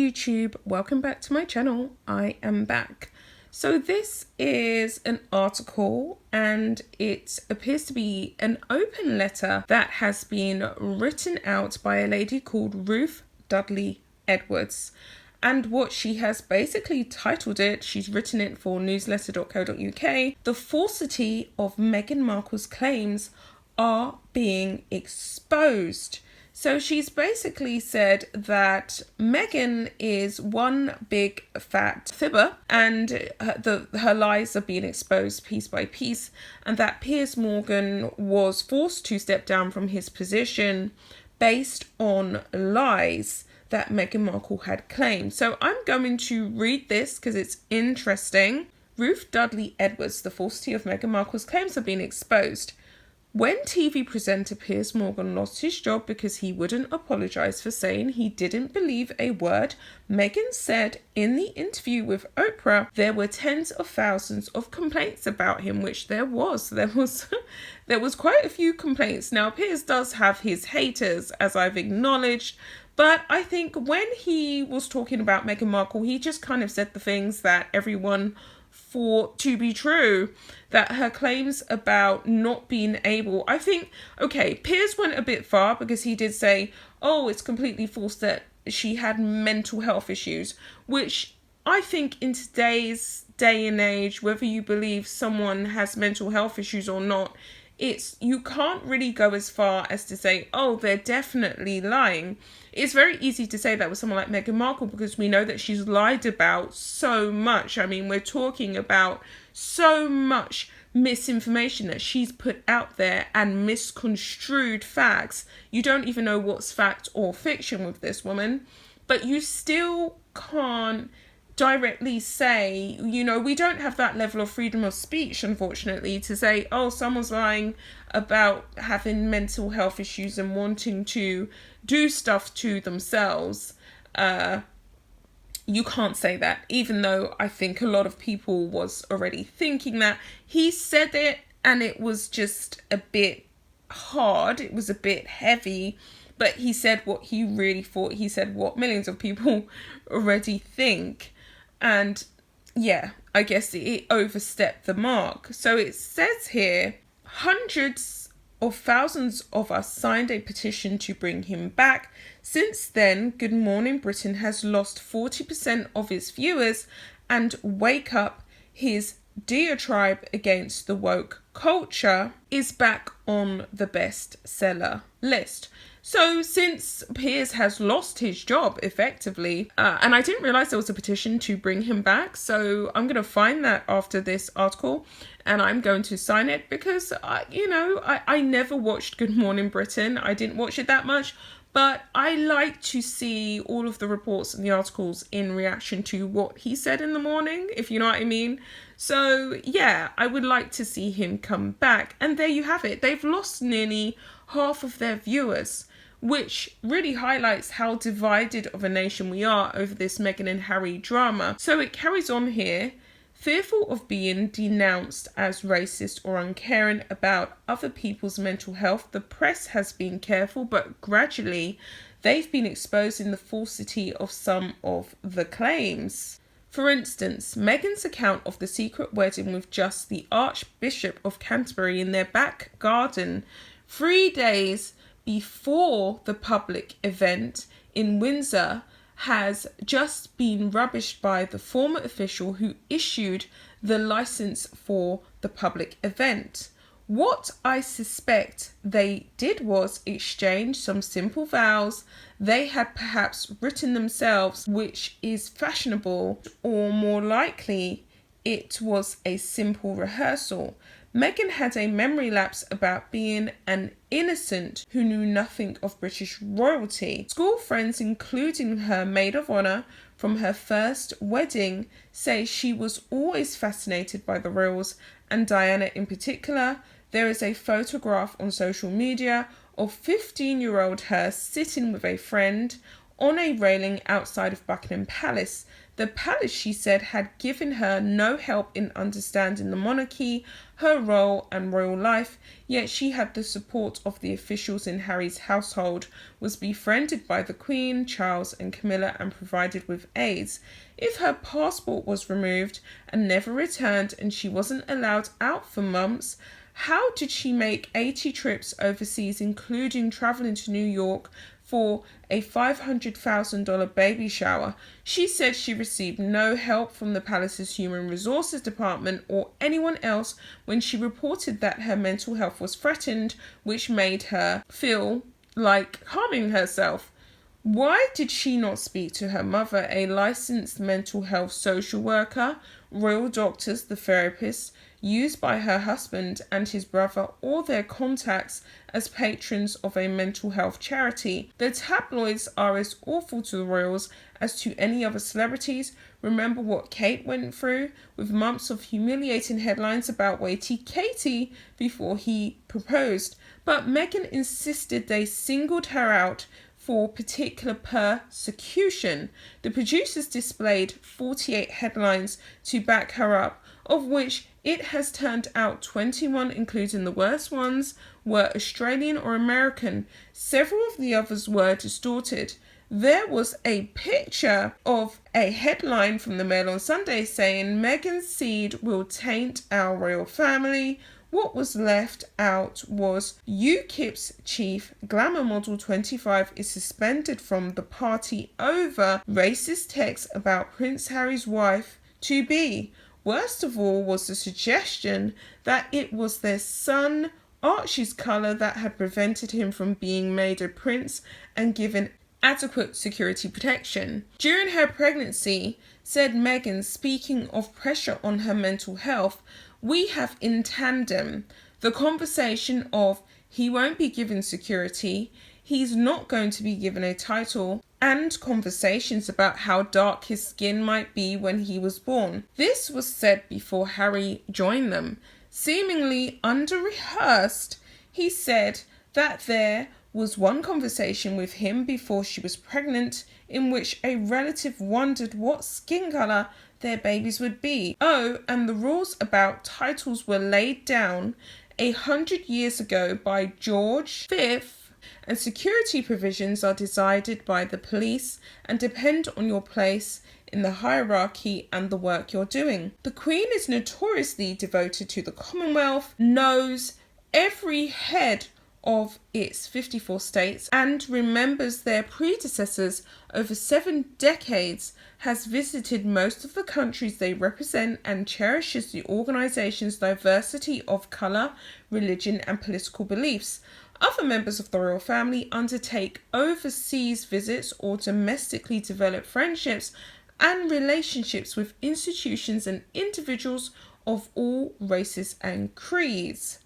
YouTube, welcome back to my channel. I am back. So this is an article and it appears to be an open letter that has been written out by a lady called Ruth Dudley Edwards. And what she has basically titled it, she's written it for newsletter.co.uk, "The falsity of Meghan Markle's claims are being exposed." So she's basically said that Meghan is one big fat fibber and her lies are being exposed piece by piece, and that Piers Morgan was forced to step down from his position based on lies that Meghan Markle had claimed. So I'm going to read this because it's interesting. Ruth Dudley Edwards, "The falsity of Meghan Markle's claims have been exposed. When TV presenter Piers Morgan lost his job because he wouldn't apologise for saying he didn't believe a word Meghan said in the interview with Oprah, there were tens of thousands of complaints about him," which there was quite a few complaints. Now, Piers does have his haters, as I've acknowledged, but I think when he was talking about Meghan Markle, he just kind of said the things that everyone thought to be true, that her claims about not being able, I think, okay, Piers went a bit far because he did say, oh, it's completely false that she had mental health issues, which I think in today's day and age, whether you believe someone has mental health issues or not, you can't really go as far as to say, oh, they're definitely lying. It's very easy to say that with someone like Meghan Markle because we know that she's lied about so much. I mean, we're talking about so much misinformation that she's put out there and misconstrued facts. You don't even know what's fact or fiction with this woman, but you still can't directly say, we don't have that level of freedom of speech, unfortunately, to say, oh, someone's lying about having mental health issues and wanting to do stuff to themselves. You can't say that, even though I think a lot of people was already thinking that. He said it and it was just a bit hard. It was a bit heavy, but he said what he really thought. He said what millions of people already think. And yeah, I guess it overstepped the mark. So it says here, hundreds of thousands of us signed a petition to bring him back. Since then, Good Morning Britain has lost 40% of its viewers, and Wake Up, his diatribe against the woke culture, is back on the bestseller list. So since Piers has lost his job effectively, and I didn't realise there was a petition to bring him back, so I'm going to find that after this article and I'm going to sign it because, I never watched Good Morning Britain. I didn't watch it that much, but I like to see all of the reports and the articles in reaction to what he said in the morning, if you know what I mean. So yeah, I would like to see him come back. And there you have it. They've lost nearly half of their viewers, which really highlights how divided of a nation we are over this Meghan and Harry drama. So it carries on here. Fearful of being denounced as racist or uncaring about other people's mental health, the press has been careful, but gradually they've been exposing the falsity of some of the claims. For instance, Meghan's account of the secret wedding with just the Archbishop of Canterbury in their back garden 3 days before the public event in Windsor has just been rubbished by the former official who issued the license for the public event. What I suspect they did was exchange some simple vows they had perhaps written themselves, which is fashionable, or more likely it was a simple rehearsal. Meghan had a memory lapse about being an innocent who knew nothing of British royalty. School friends, including her maid of honour from her first wedding, say she was always fascinated by the royals and Diana in particular. There is a photograph on social media of 15-year-old her sitting with a friend on a railing outside of Buckingham Palace. The palace, she said, had given her no help in understanding the monarchy, her role and royal life, yet she had the support of the officials in Harry's household, was befriended by the Queen, Charles and Camilla, and provided with aids. If her passport was removed and never returned and she wasn't allowed out for months, how did she make 80 trips overseas, including travelling to New York for a $500,000 baby shower? She said she received no help from the palace's human resources department or anyone else when she reported that her mental health was threatened, which made her feel like harming herself. Why did she not speak to her mother, a licensed mental health social worker, royal doctors, the therapists used by her husband and his brother, or their contacts as patrons of a mental health charity? The tabloids are as awful to the royals as to any other celebrities. Remember what Kate went through, with months of humiliating headlines about Waity Katie before he proposed. But Meghan insisted they singled her out for particular persecution. The producers displayed 48 headlines to back her up, of which it has turned out 21, including the worst ones, were Australian or American. Several of the others were distorted. There was a picture of a headline from the Mail on Sunday saying, "Meghan's seed will taint our royal family." What was left out was UKIP's chief glamour model 25 is suspended from the party over racist texts about Prince Harry's wife to be. Worst of all was the suggestion that it was their son Archie's colour that had prevented him from being made a prince and given adequate security protection. During her pregnancy, said Meghan, speaking of pressure on her mental health, "We have in tandem the conversation of he won't be given security, he's not going to be given a title, and conversations about how dark his skin might be when he was born." This was said before Harry joined them. Seemingly under-rehearsed, he said that there was one conversation with him before she was pregnant in which a relative wondered what skin colour their babies would be. Oh, and the rules about titles were laid down 100 years ago by George V, and security provisions are decided by the police and depend on your place in the hierarchy and the work you're doing. The Queen is notoriously devoted to the Commonwealth, knows every head of its 54 states, and remembers their predecessors over 7 decades, has visited most of the countries they represent, and cherishes the organisation's diversity of colour, religion and political beliefs. Other members of the royal family undertake overseas visits or domestically develop friendships and relationships with institutions and individuals of all races and creeds.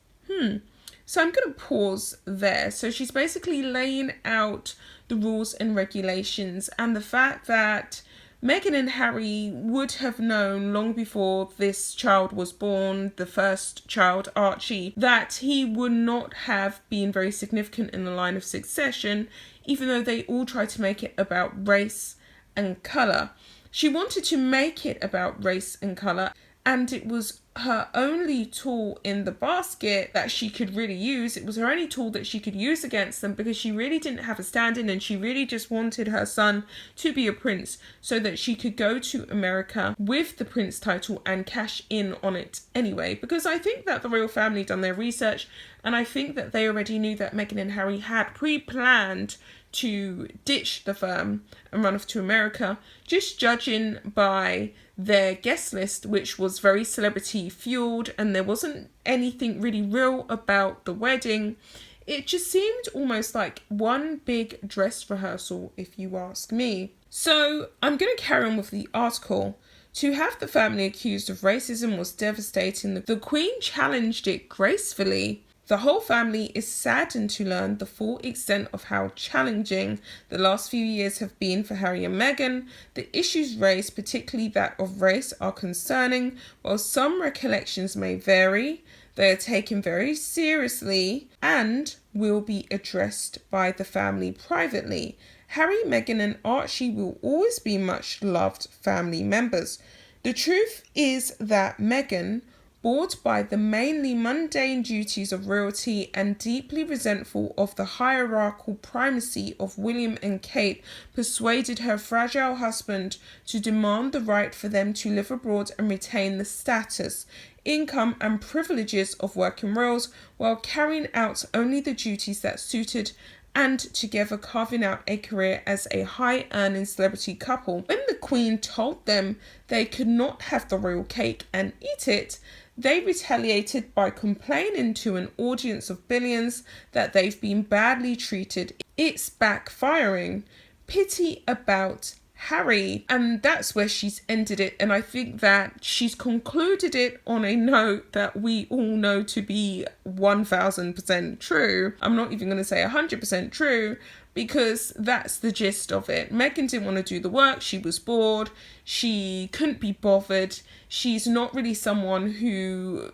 So I'm going to pause there. So she's basically laying out the rules and regulations, and the fact that Meghan and Harry would have known long before this child was born, the first child, Archie, that he would not have been very significant in the line of succession, even though they all tried to make it about race and colour. She wanted to make it about race and colour, and it was her only tool in the basket that she could really use. It was her only tool that she could use against them, because she really didn't have a stand-in, and she really just wanted her son to be a prince so that she could go to America with the prince title and cash in on it anyway. Because I think that the royal family done their research, and I think that they already knew that Meghan and Harry had pre-planned to ditch the firm and run off to America, just judging by their guest list, which was very celebrity fueled, and there wasn't anything really real about the wedding. It just seemed almost like one big dress rehearsal, if you ask me. So I'm going to carry on with the article. To have the family accused of racism was devastating. The Queen challenged it gracefully. The whole family is saddened to learn the full extent of how challenging the last few years have been for Harry and Meghan. The issues raised, particularly that of race, are concerning. While some recollections may vary, they are taken very seriously and will be addressed by the family privately. Harry, Meghan and Archie will always be much loved family members. The truth is that Meghan, bored by the mainly mundane duties of royalty and deeply resentful of the hierarchical primacy of William and Kate, persuaded her fragile husband to demand the right for them to live abroad and retain the status, income and privileges of working royals while carrying out only the duties that suited, and together carving out a career as a high-earning celebrity couple. When the Queen told them they could not have the royal cake and eat it, they retaliated by complaining to an audience of billions that they've been badly treated. It's backfiring. Pity about Harry. And that's where she's ended it. And I think that she's concluded it on a note that we all know to be 1000% true. I'm not even going to say 100% true, because that's the gist of it. Meghan didn't want to do the work. She was bored. She couldn't be bothered. She's not really someone who,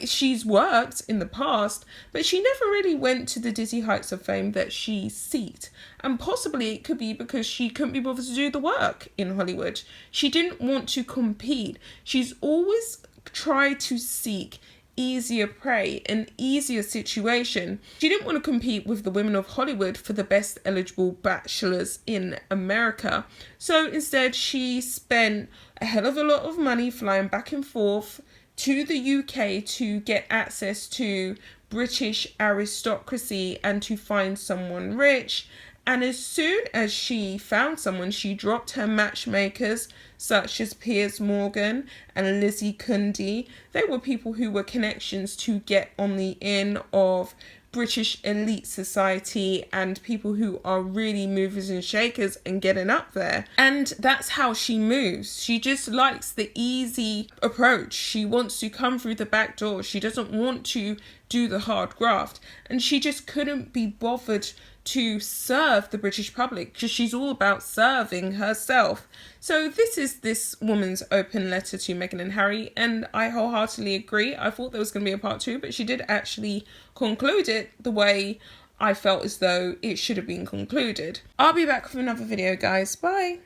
she's worked in the past, but she never really went to the dizzy heights of fame that she seeked. And possibly it could be because she couldn't be bothered to do the work in Hollywood. She didn't want to compete. She's always tried to seek easier prey, an easier situation. She didn't want to compete with the women of Hollywood for the best eligible bachelors in America. So instead, she spent a hell of a lot of money flying back and forth to the UK to get access to British aristocracy and to find someone rich. And as soon as she found someone, she dropped her matchmakers, such as Piers Morgan and Lizzie Cundy. They were people who were connections to get on the in of British elite society and people who are really movers and shakers and getting up there. And that's how she moves. She just likes the easy approach. She wants to come through the back door. She doesn't want to do the hard graft. And she just couldn't be bothered to serve the British public because she's all about serving herself. So this is this woman's open letter to Meghan and Harry, and I wholeheartedly agree. I thought there was going to be a part 2, but she did actually conclude it the way I felt as though it should have been concluded. I'll be back with another video, guys. Bye.